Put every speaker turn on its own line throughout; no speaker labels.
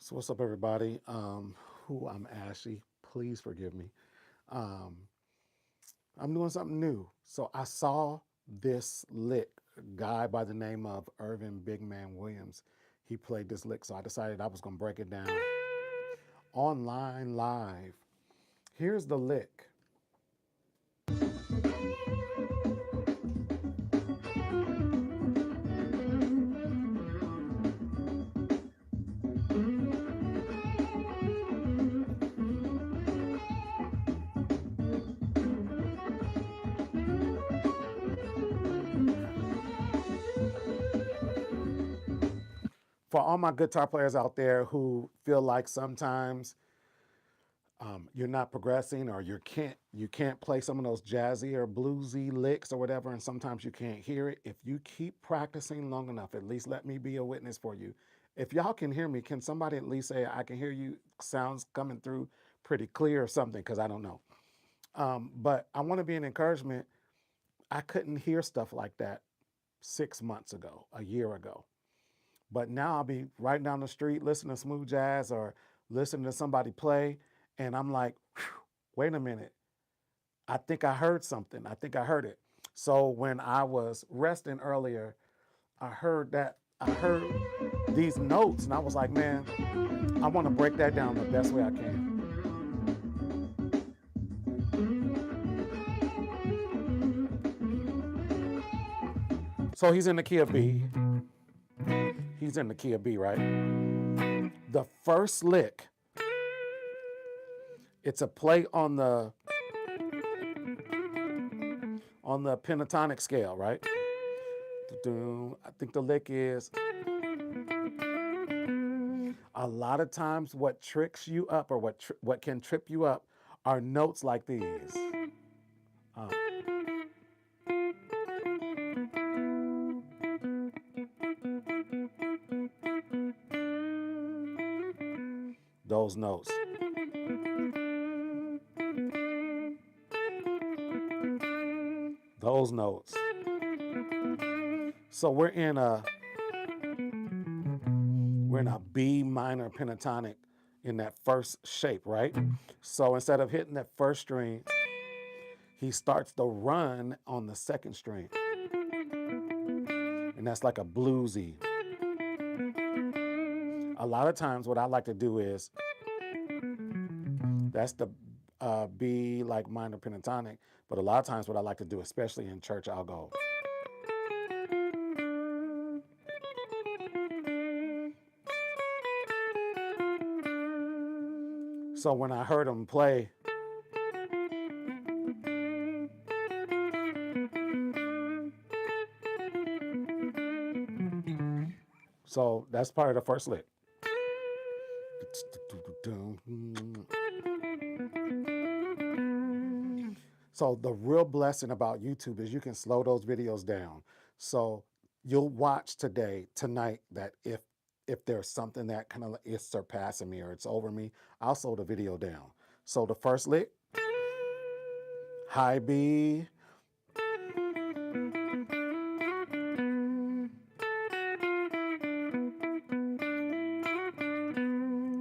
So what's up, everybody? I'm Ashy. Please forgive me. I'm doing something new. So I saw this lick, a guy by the name of Irvin Big Man Williams. He played this lick, so I decided I was going to break it down online live. Here's the lick. For all my guitar players out there who feel like sometimes you're not progressing, or you can't play some of those jazzy or bluesy licks or whatever, and sometimes you can't hear it. If you keep practicing long enough, at least let me be a witness for you. If y'all can hear me, can somebody at least say I can hear you? Sounds coming through pretty clear or something, because I don't know. But I want to be an encouragement. I couldn't hear stuff like that 6 months ago, a year ago. But now I'll be riding down the street listening to smooth jazz or listening to somebody play, and I'm like, wait a minute. I think I heard something. I think I heard it. So when I was resting earlier, I heard these notes, and I was like, man, I want to break that down the best way I can. So he's in the key of B. He's in the key of B, right? The first lick, it's a play on the pentatonic scale, right? I think the lick is, a lot of times what tricks you up, or what can trip you up, are notes like these. Those notes. Those notes. So we're in a B minor pentatonic in that first shape, right? So instead of hitting that first string, he starts the run on the second string. And that's like a bluesy. A lot of times what I like to do is, that's the B like minor pentatonic, but a lot of times what I like to do, especially in church, I'll go. So when I heard him play, so that's part of the first lick. So the real blessing about YouTube is you can slow those videos down. So you'll watch tonight, that if there's something that kind of is surpassing me or it's over me, I'll slow the video down. So the first lick, high B,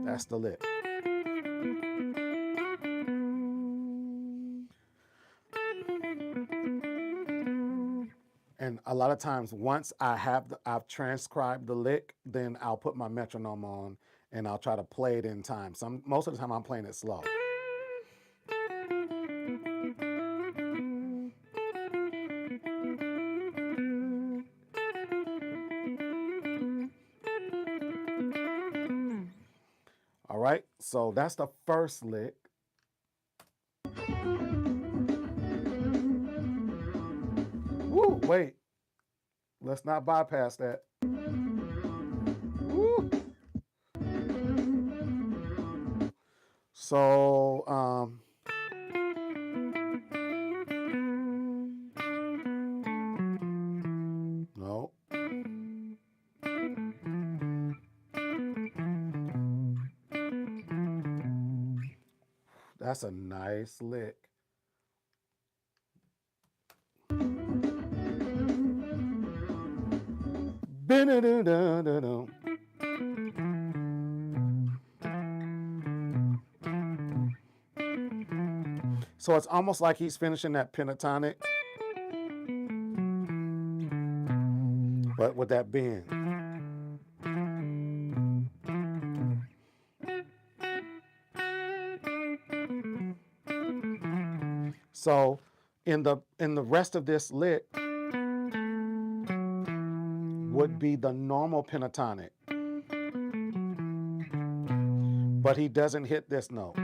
that's the lick. And a lot of times, once I've transcribed the lick, then I'll put my metronome on and I'll try to play it in time. Most of the time I'm playing it slow. All right, so that's the first lick. Woo, wait, let's not bypass that. Woo. So, no. That's a nice lick. So it's almost like he's finishing that pentatonic, but with that bend. So in the rest of this lick would be the normal pentatonic, but he doesn't hit this note.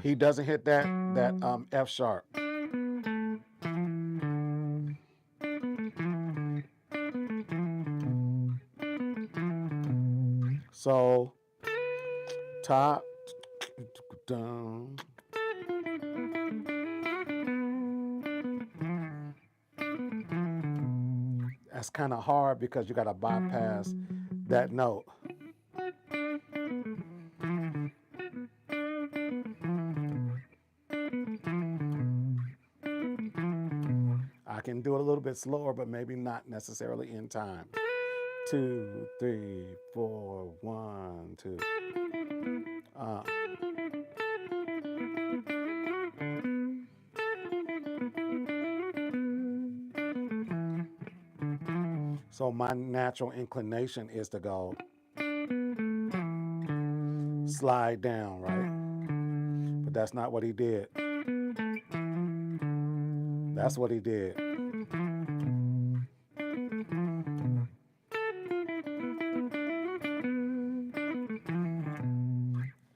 He doesn't hit that F sharp. So top down. That's kind of hard because you got to bypass that note. I can do it a little bit slower, but maybe not necessarily in time. 2, 3, 4, 1, 2. So my natural inclination is to go slide down, right? But that's not what he did. That's what he did.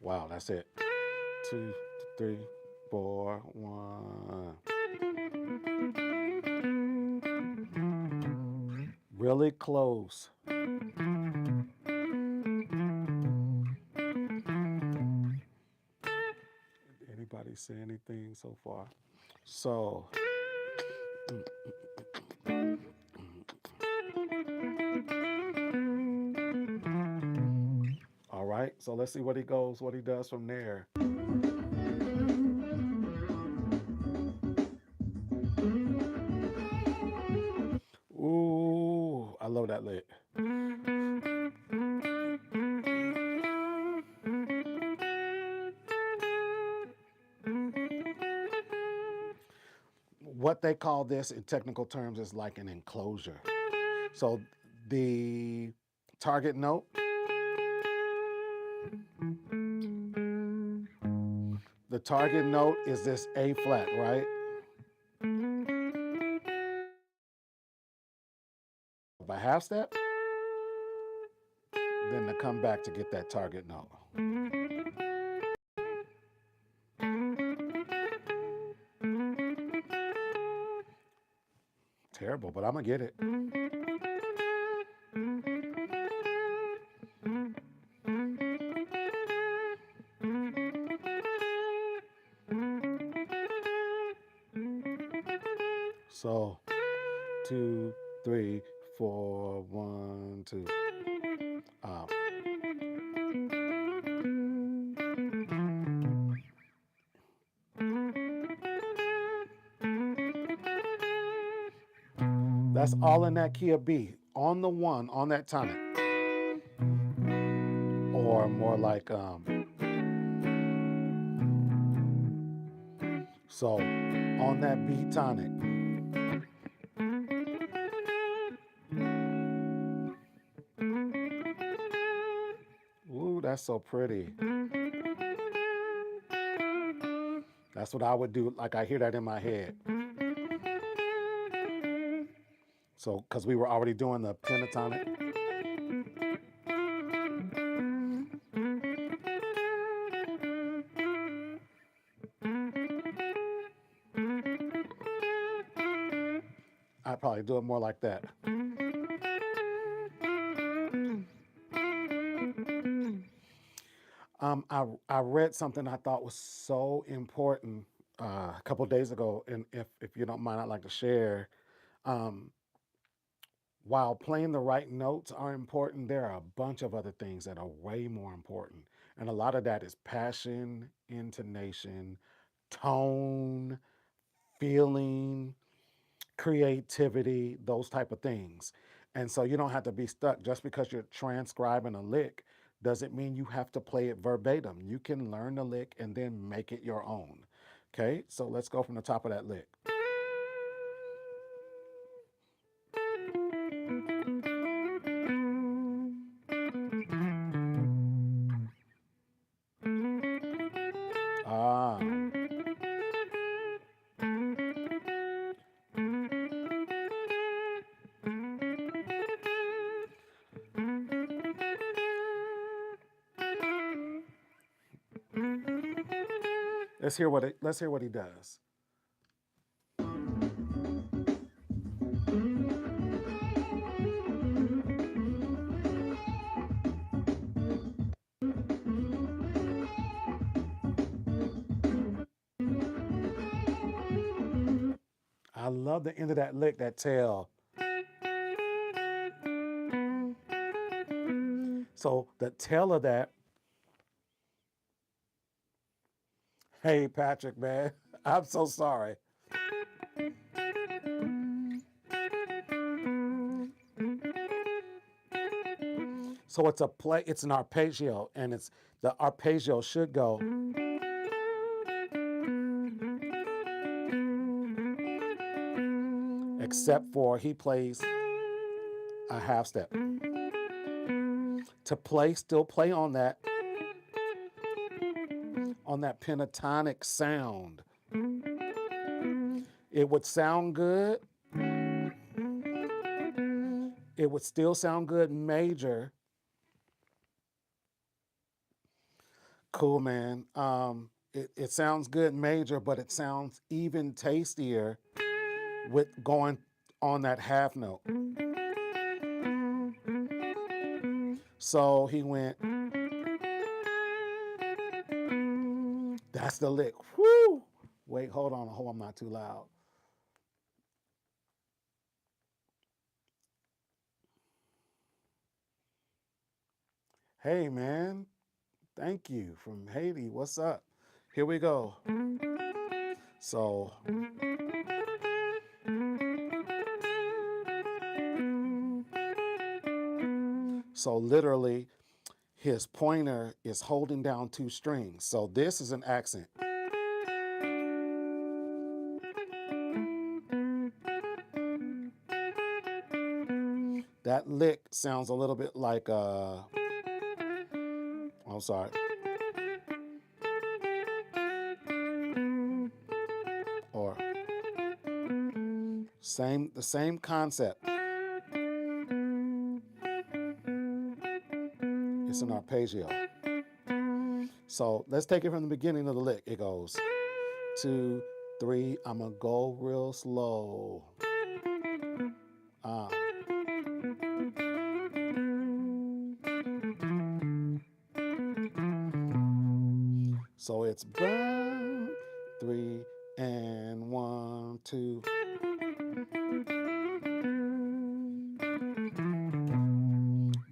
Wow, that's it. 2, 3, 4, 1. Really close. Anybody say anything so far? So. All right, so let's see what he does from there. Ooh, I love that lick. What they call this in technical terms is like an enclosure. So the target note, is this A flat, right? By half step, then to come back to get that target note. Terrible, but I'm gonna get it. So 2, 3, 4, 1, 2. That's all in that key of B, on the 1, on that tonic. Or more like, so on that B tonic. Ooh, that's so pretty. That's what I would do, like I hear that in my head. So, because we were already doing the pentatonic. I'd probably do it more like that. I read something I thought was so important a couple of days ago, and if you don't mind, I'd like to share. While playing the right notes are important, there are a bunch of other things that are way more important. And a lot of that is passion, intonation, tone, feeling, creativity, those type of things. And so you don't have to be stuck just because you're transcribing a lick. doesn't mean you have to play it verbatim. You can learn the lick and then make it your own. Okay, so let's go from the top of that lick. Ah. Let's hear what he does. I love the end of that lick, that tail. So the tail of that, hey Patrick, man, I'm so sorry. So it's an arpeggio, and the arpeggio should go. Except for he plays a half step. To still play on that pentatonic sound. It would sound good. It would still sound good major. Cool, man. It sounds good major, but it sounds even tastier with going on that half note. So he went, that's the lick. Whoo! Wait, hold on. I hope I'm not too loud. Hey, man. Thank you from Haiti. What's up? Here we go. So literally, his pointer is holding down 2 strings. So this is an accent. That lick sounds a little bit like I'm sorry. Or the same concept. It's an arpeggio. So let's take it from the beginning of the lick. It goes 2, 3. I'm gonna go real slow. So it's 1, 3, and 1, 2.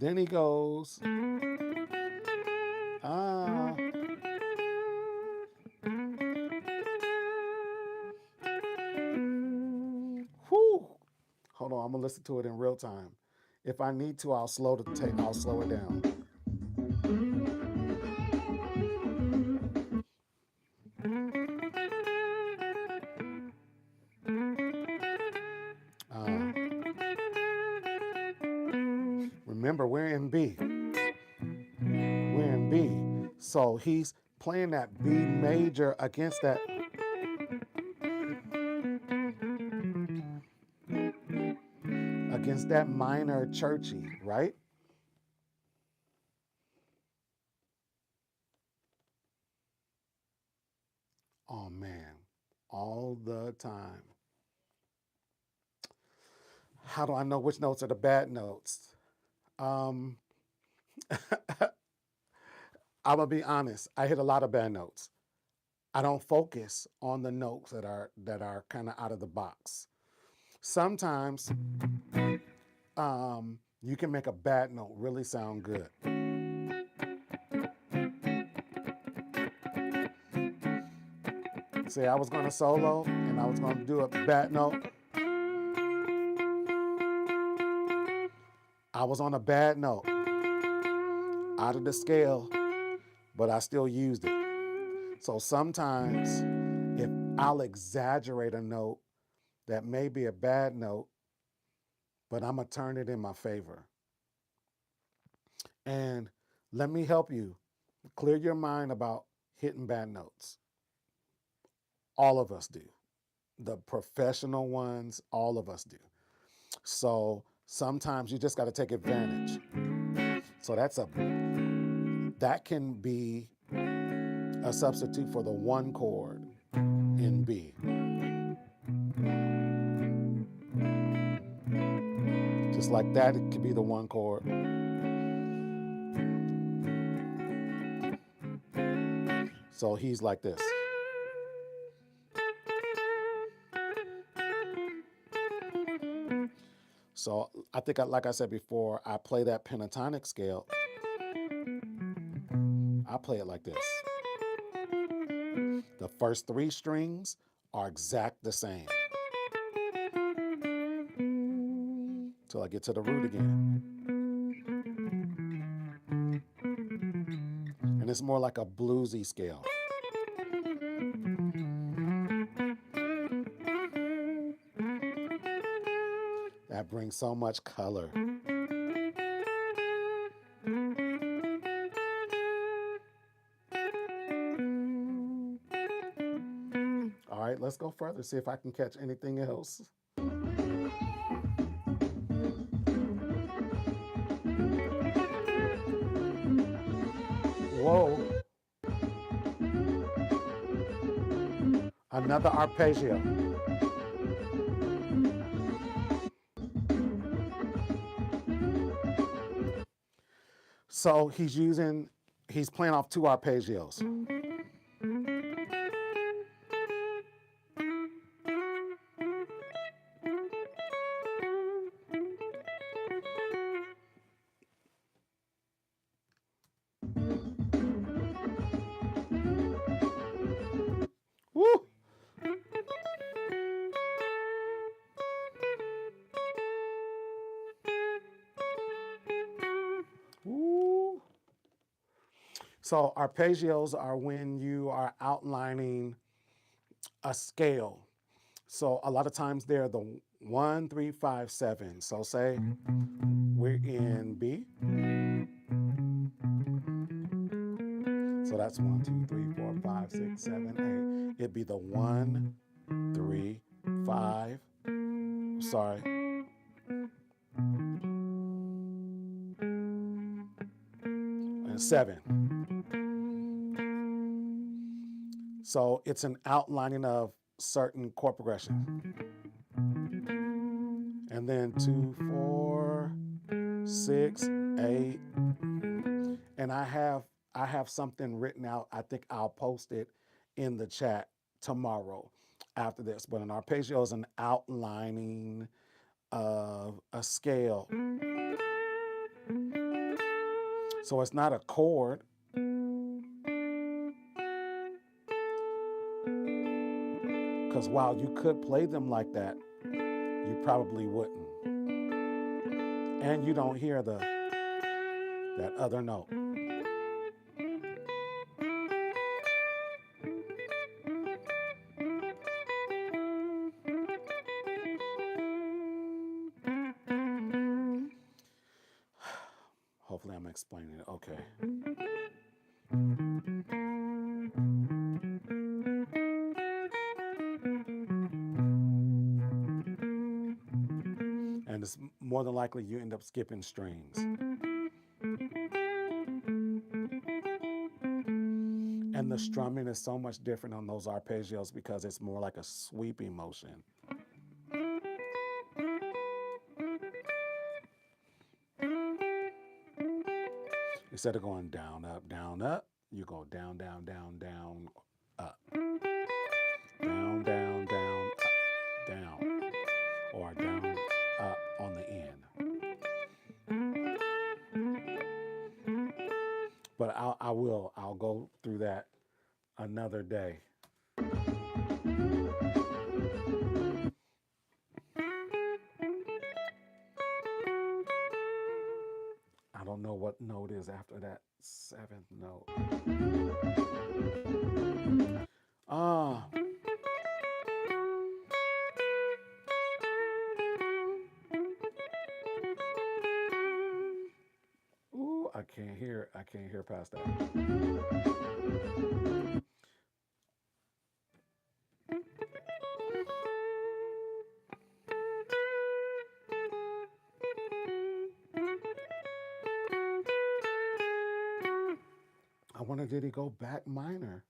Then he goes, whew. Hold on, I'm gonna listen to it in real time. If I need to, I'll slow it down. Remember, we're in B. We're in B. So he's playing that B major against that. Against that minor churchy, right? Oh man, all the time. How do I know which notes are the bad notes? I'm gonna be honest. I hit a lot of bad notes. I don't focus on the notes that are kind of out of the box. Sometimes you can make a bad note really sound good. Say I was gonna solo and I was gonna do a bad note. I was on a bad note. out of the scale, but I still used it. So sometimes if I'll exaggerate a note that may be a bad note, but I'm gonna turn it in my favor. And let me help you clear your mind about hitting bad notes. All of us do. The professional ones, all of us do. So sometimes you just got to take advantage. So that can be a substitute for the one chord in B. Just like that, it could be the one chord. So he's like this. So I think, like I said before, I play that pentatonic scale. I play it like this. The first three strings are exact the same. Till I get to the root again. And it's more like a bluesy scale. That brings so much color. All right, let's go further, see if I can catch anything else. Whoa. Another arpeggio. So he's playing off two arpeggios. Woo! Woo! So arpeggios are when you are outlining a scale. So a lot of times they're the 1, 3, 5, 7. So say we're in B. So that's 1, 2, 3, 4, 5, 6, 7, 8. It'd be the 1, 3, 5. Sorry. And 7. So it's an outlining of certain chord progression. And then 2, 4, 6, 8. And I have something written out. I think I'll post it in the chat tomorrow after this. But an arpeggio is an outlining of a scale. So it's not a chord. Because while you could play them like that, you probably wouldn't. And you don't hear that other note. Hopefully I'm explaining it okay. And it's more than likely you end up skipping strings. And the strumming is so much different on those arpeggios because it's more like a sweeping motion. Instead of going down, up, you go down, down, down, down, up. Down, down, down, up, down. Or down, up on the end. But I'll go through that another day. I don't know what note is after that 7th note. Ooh, I can't hear past that. I wonder, did he go back minor?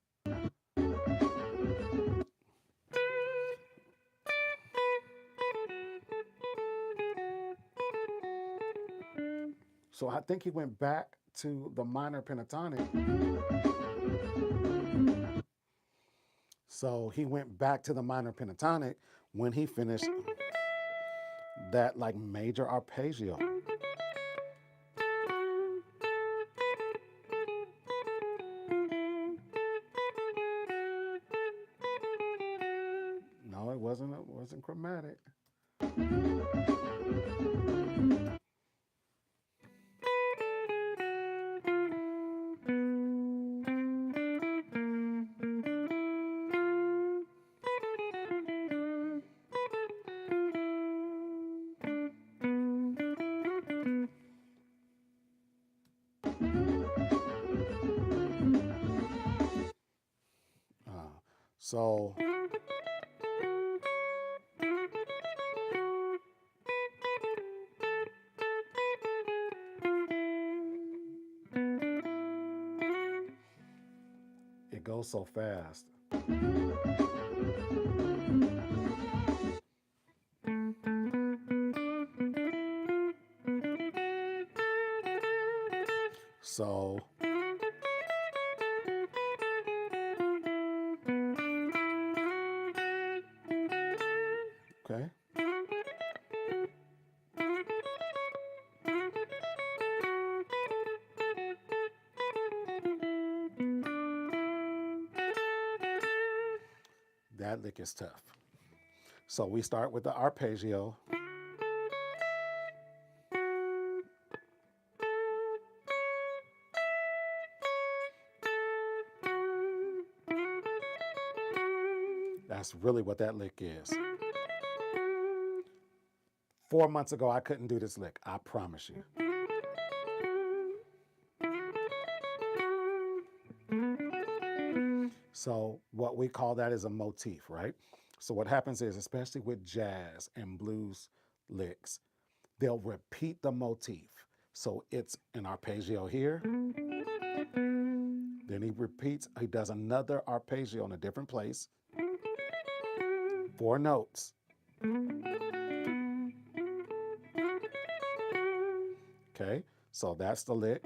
So I think he went back to the minor pentatonic. So he went back to the minor pentatonic when he finished that like major arpeggio. No, it wasn't chromatic. So it goes so fast. So okay. That lick is tough. So we start with the arpeggio. That's really what that lick is. 4 months ago, I couldn't do this lick, I promise you. So what we call that is a motif, right? So what happens is, especially with jazz and blues licks, they'll repeat the motif. So it's an arpeggio here. Then he does another arpeggio in a different place. 4 notes. Okay, so that's the lick.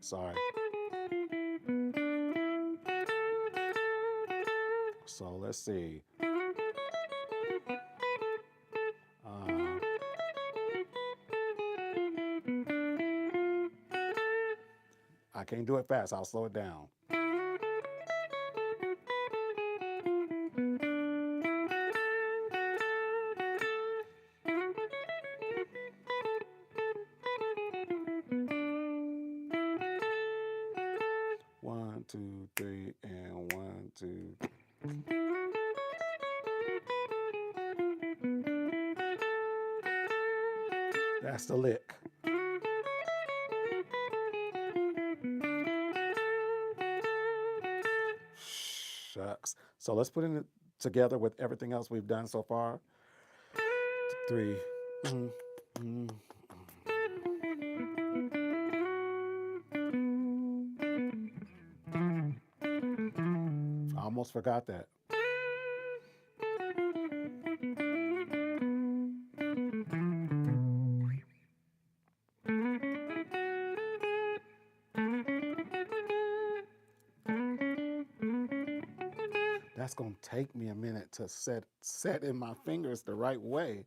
Sorry. So let's see. I can't do it fast, I'll slow it down. One, two, three, and 1, 2. That's the lick. Shucks. So let's put it together with everything else we've done so far. 3. I almost forgot that. That's gonna take me a minute to set in my fingers the right way.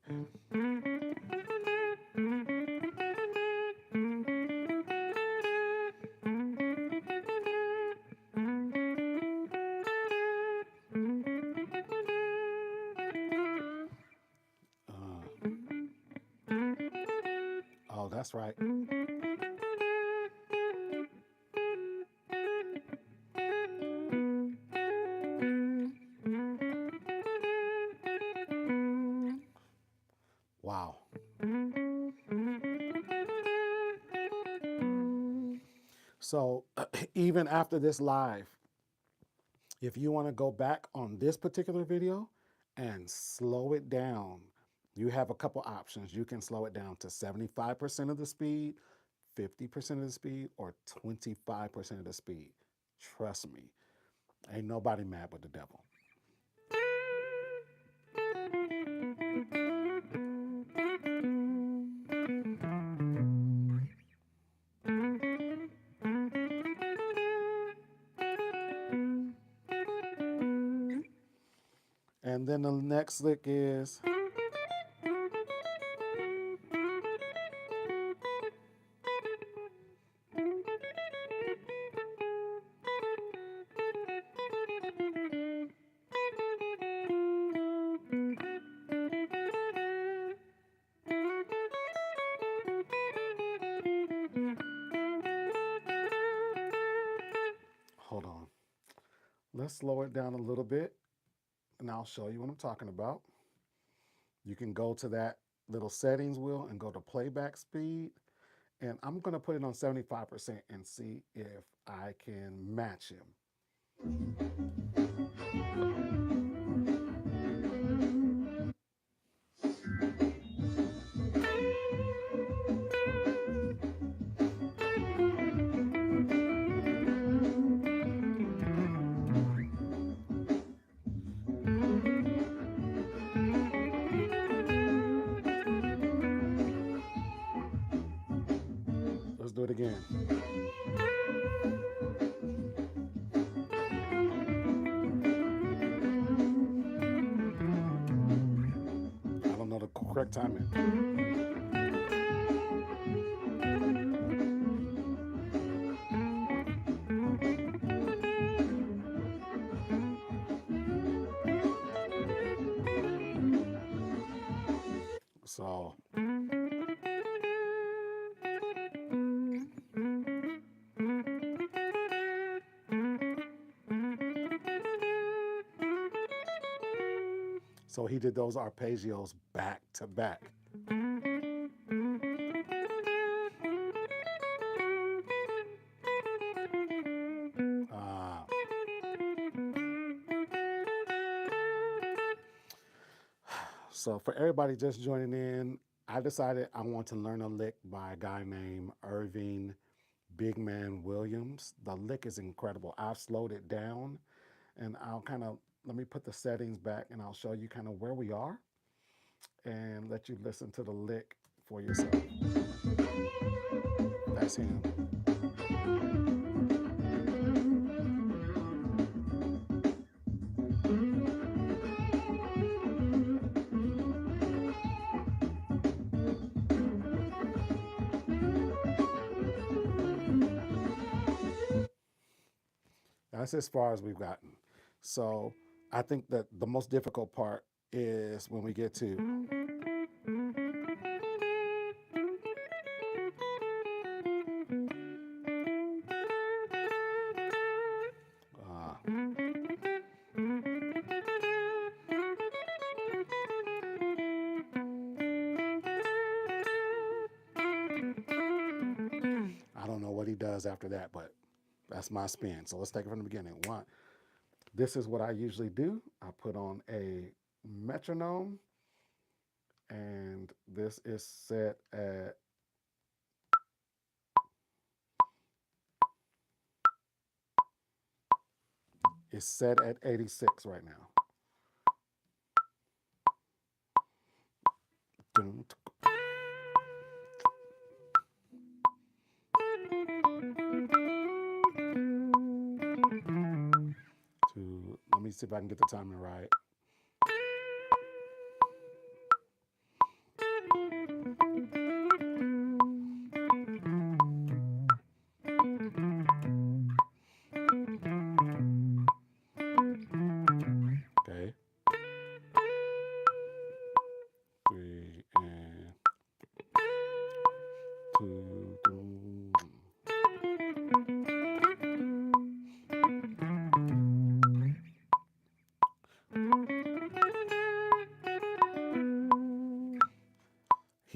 that's right. Wow. So even after this live, if you want to go back on this particular video and slow it down, you have a couple options. You can slow it down to 75% of the speed, 50% of the speed, or 25% of the speed. Trust me, ain't nobody mad but the devil. And then the next lick is, hold on, let's slow it down a little bit and I'll show you what I'm talking about. You can go to that little settings wheel and go to playback speed. And I'm going to put it on 75% and see if I can match him. Let's do it again. I don't know the correct timing. So he did those arpeggios back to back. So for everybody just joining in, I decided I want to learn a lick by a guy named Irving Big Man Williams. The lick is incredible. I've slowed it down and I'll kind of, let me put the settings back and I'll show you kind of where we are and let you listen to the lick for yourself. That's him. That's as far as we've gotten. So I think that the most difficult part is when we get to I don't know what he does after that, but that's my spin. So let's take it from the beginning. One, this is what I usually do. I put on a metronome, and this is set at it's set at 86 right now. Let me see if I can get the timing right. Okay. 3 and He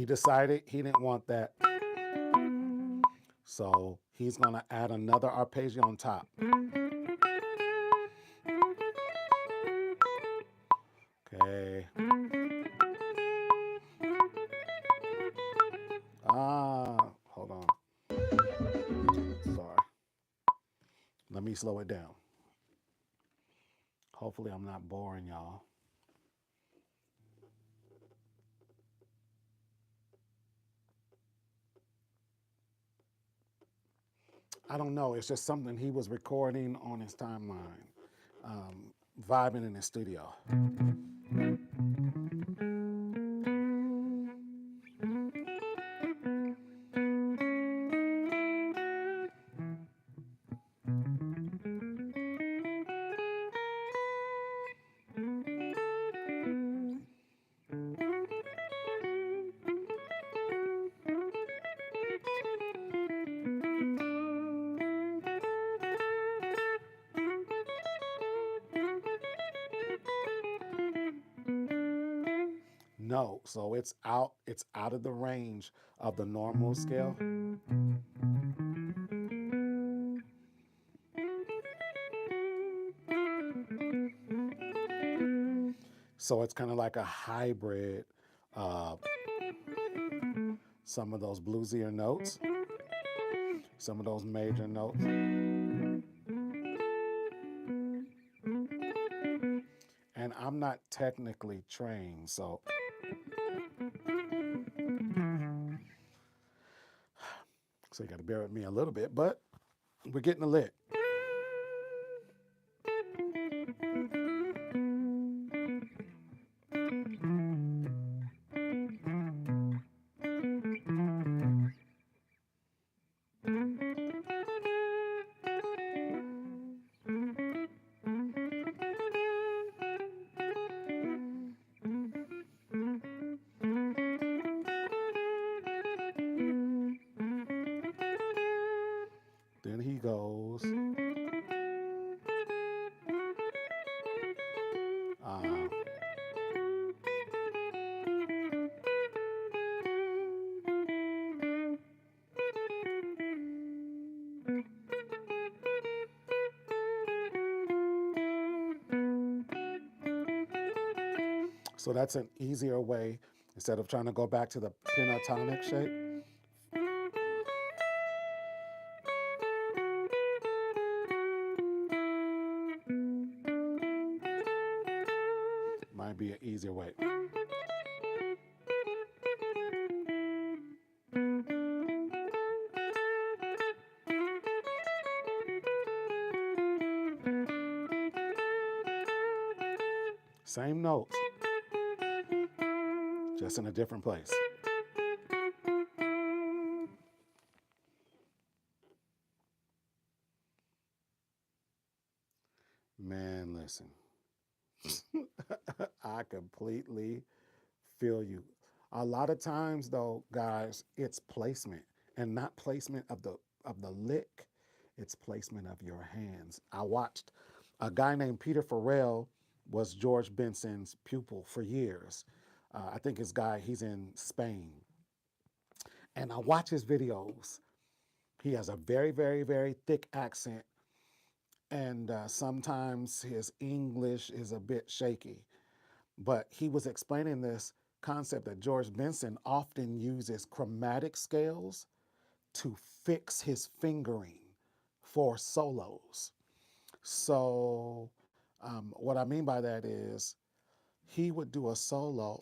decided he didn't want that. So he's going to add another arpeggio on top. Okay. Hold on. Sorry. Let me slow it down. Hopefully I'm not boring y'all. I don't know. It's just something he was recording on his timeline, vibing in his studio. No, so it's out of the range of the normal scale. So it's kind of like a hybrid of some of those bluesier notes, some of those major notes. And I'm not technically trained, so you got to bear with me a little bit, but we're getting a lick. Then he goes. So that's an easier way, instead of trying to go back to the pentatonic shape. Might be an easier way. Same notes, just in a different place. Man, listen. I completely feel you. A lot of times though, guys, it's placement, and not placement of the lick, it's placement of your hands. I watched a guy named Peter Farrell, was George Benson's pupil for years. I think he's in Spain. And I watch his videos. He has a very, very, very thick accent, and sometimes his English is a bit shaky. But he was explaining this concept that George Benson often uses chromatic scales to fix his fingering for solos. So what I mean by that is he would do a solo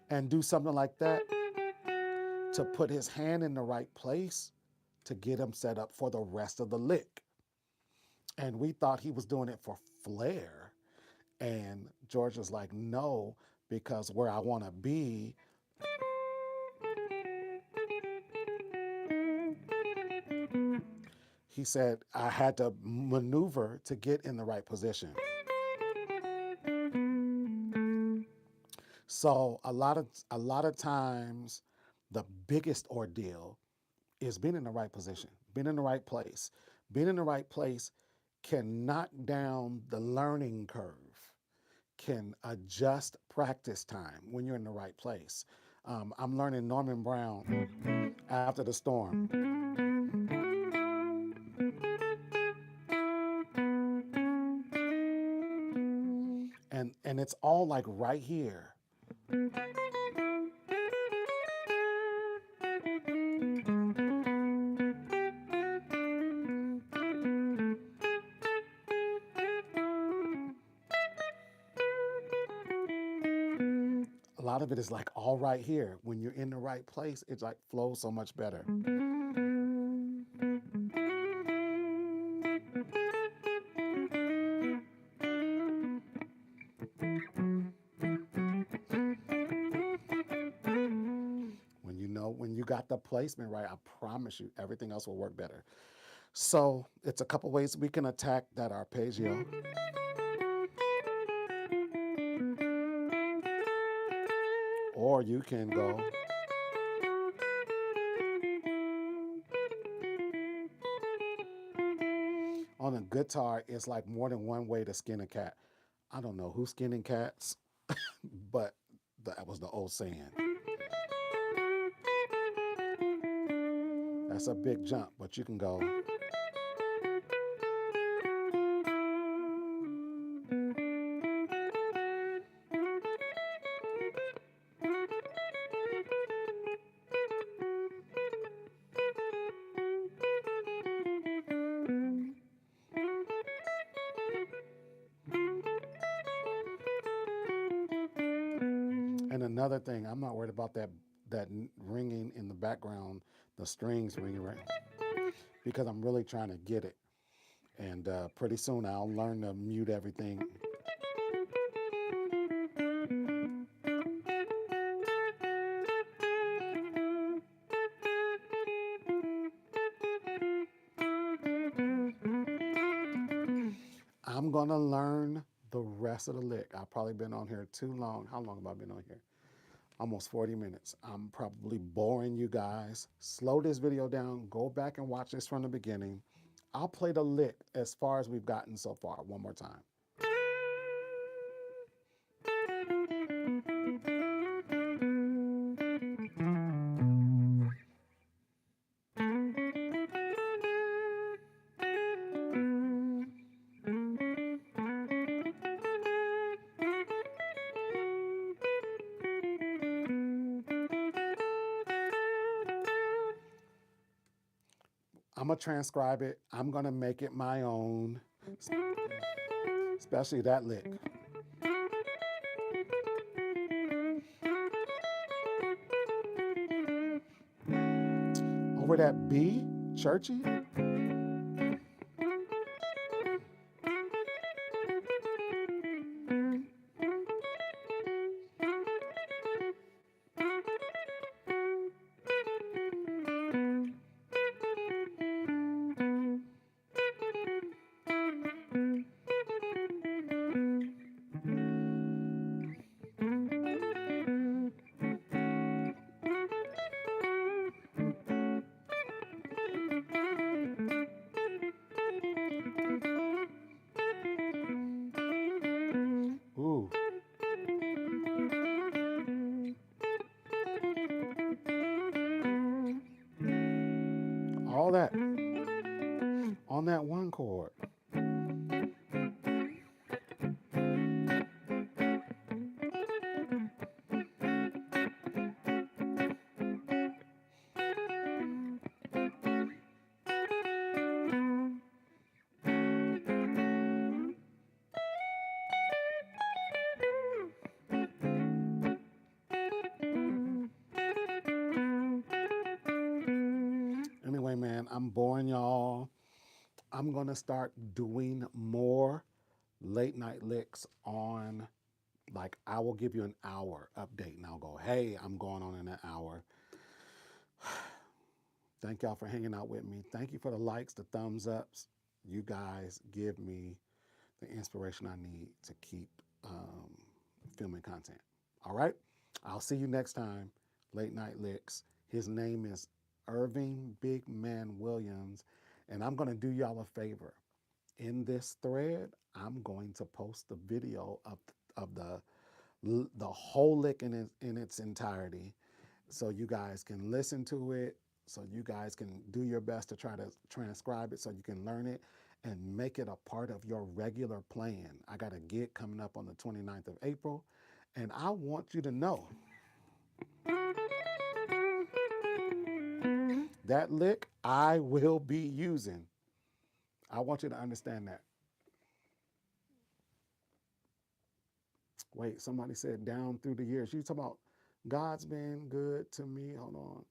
and do something like that to put his hand in the right place to get him set up for the rest of the lick. And we thought he was doing it for flair. And George was like, no, because where I want to be, he said, I had to maneuver to get in the right position. So a lot of times The biggest ordeal is being in the right position, being in the right place. Being in the right place can knock down the learning curve, can adjust practice time when you're in the right place. I'm learning Norman Brown After the Storm. And it's all like right here. A lot of it is like all right here. When you're in the right place, it like flows so much better. When you got the placement right, I promise you everything else will work better. So it's a couple ways we can attack that arpeggio. Or you can go on a guitar. It's like more than one way to skin a cat. I don't know who's skinning cats, but that was the old saying. That's a big jump, but you can go. And another thing, I'm not worried about that ringing in the background, the strings ringing, right? Because I'm really trying to get it. And pretty soon I'll learn to mute everything. I'm gonna learn the rest of the lick. I've probably been on here too long. How long have I been on here? Almost 40 minutes. I'm probably boring you guys. Slow this video down. Go back and watch this from the beginning. I'll play the lick as far as we've gotten so far one more time. I'm going to transcribe it. I'm going to make it my own, especially that lick. Over that B, churchy. Ooh. All that on that one chord. Anyway, man, I'm boring y'all. I'm going to start doing more late night licks on, like, I will give you an hour update and I'll go, hey, I'm going on in an hour. Thank y'all for hanging out with me. Thank you for the likes, the thumbs ups. You guys give me the inspiration I need to keep filming content. All right? I'll see you next time. Late night licks. His name is Irving Big Man Williams. And I'm going to do y'all a favor. In this thread, I'm going to post the video of the whole lick in its entirety, so you guys can listen to it, so you guys can do your best to try to transcribe it so you can learn it and make it a part of your regular plan. I got a gig coming up on the 29th of April, and I want you to know that lick I will be using. I want you to understand that. Wait, somebody said down through the years. You talking about God's been good to me? Hold on.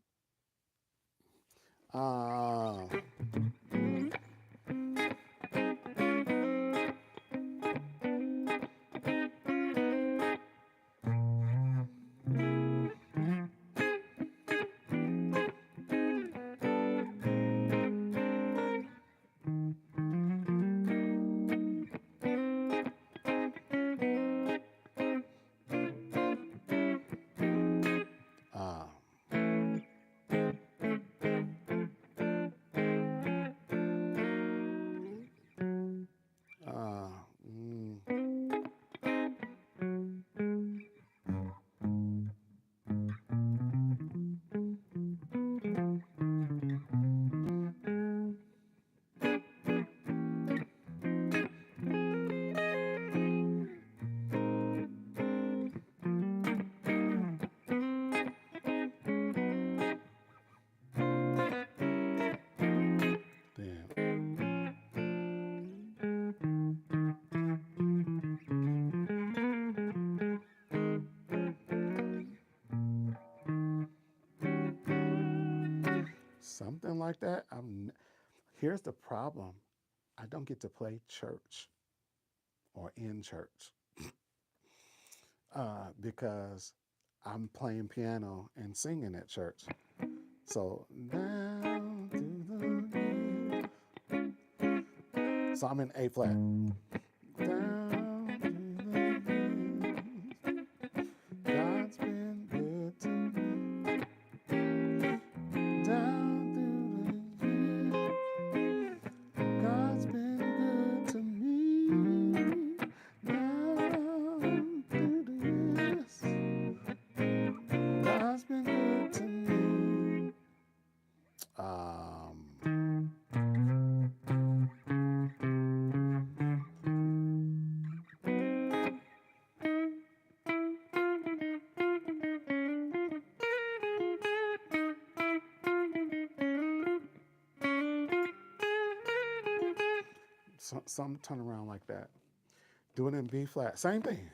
Something like that. Here's the problem. I don't get to play church or in church because I'm playing piano and singing at church. So down to the so I'm in A flat. Down to the God's been good to me. Down through the years, God's been good to me. Down through the years, God's been good to me. Some turn around like that. Do it in B flat. Same thing.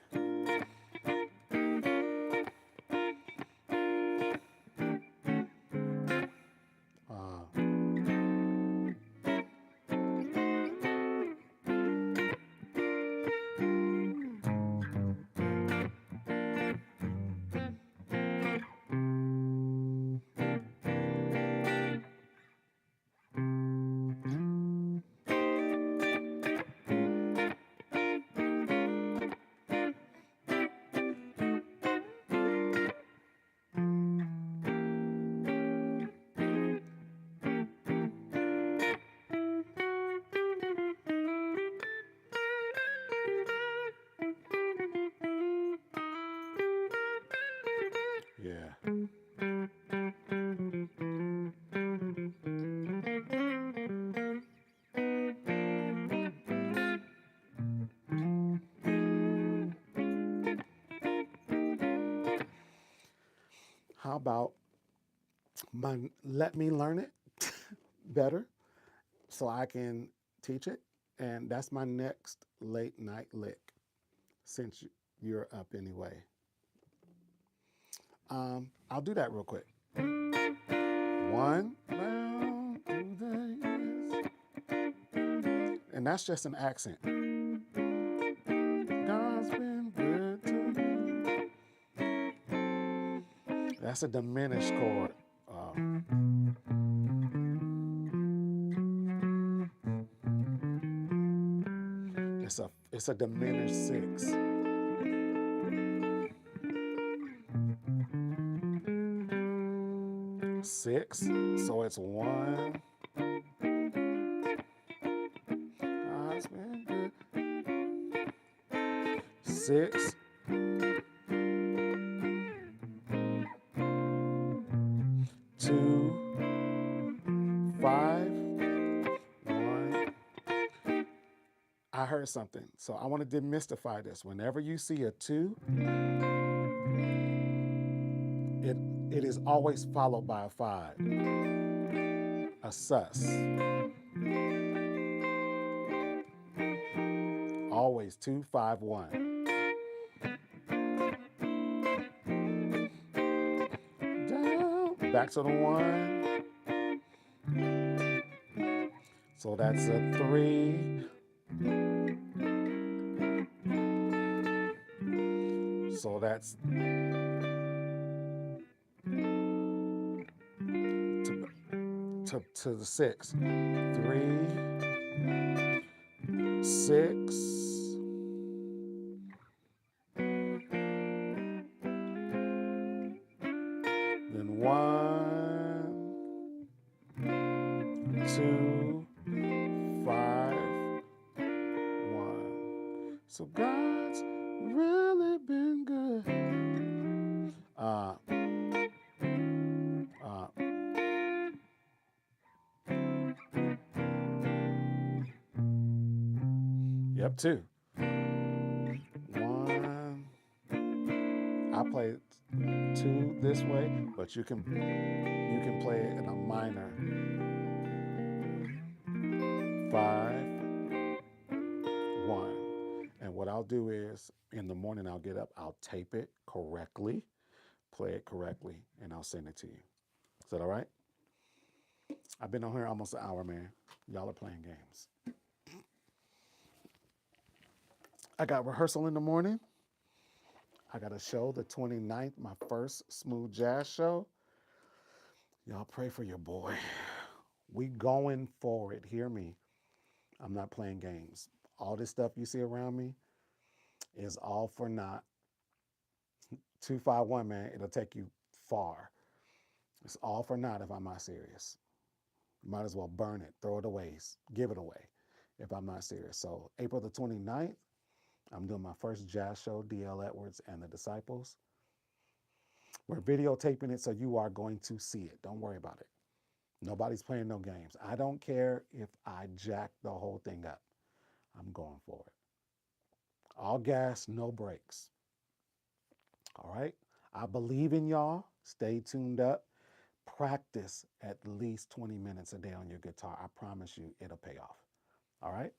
How about let me learn it better so I can teach it? And that's my next late night lick, since you're up anyway. I'll do that real quick. One round through the years. And that's just an accent. God's been good to me. That's a diminished chord. It's a diminished six. 6. So it's 1. God's been good. 6. 2, 5, 1. I heard something, so I want to demystify this. Whenever you see a 2, it is always followed by a 5, a sus. Always 2, 5, 1. Down, back to the 1. So that's a 3. So that's to the 6. 3, 6. Then 1, 2, 5, 1. So God's really been good. Yep, 2. 1. I play 2 this way, but you can play it in a minor. 5, 1. And what I'll do is, in the morning I'll get up, I'll tape it correctly, play it correctly, and I'll send it to you. Is that all right? I've been on here almost an hour, man. Y'all are playing games. I got rehearsal in the morning. I got a show the 29th, my first smooth jazz show. Y'all pray for your boy. We going for it. Hear me. I'm not playing games. All this stuff you see around me is all for naught. 251, man, it'll take you far. It's all for naught if I'm not serious. Might as well burn it, throw it away, give it away if I'm not serious. So April the 29th, I'm doing my first jazz show, D.L. Edwards and the Disciples. We're videotaping it, so you are going to see it. Don't worry about it. Nobody's playing no games. I don't care if I jack the whole thing up. I'm going for it. All gas, no brakes. All right? I believe in y'all. Stay tuned up. Practice at least 20 minutes a day on your guitar. I promise you it'll pay off. All right?